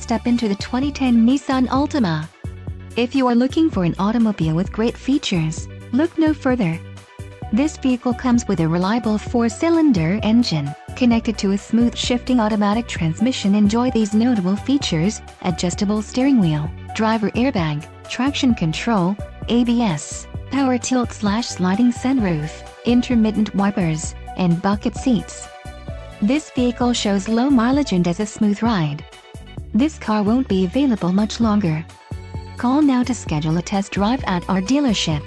step into the 2010 Nissan Altima. If you are looking for an automobile with great features, look no further. This vehicle comes with a reliable 4-cylinder engine, connected to a smooth shifting automatic transmission. Enjoy these notable features: adjustable steering wheel, driver airbag, traction control, ABS, power tilt/sliding sunroof, intermittent wipers, and bucket seats. This vehicle shows low mileage and has a smooth ride. This car won't be available much longer. Call now to schedule a test drive at our dealership.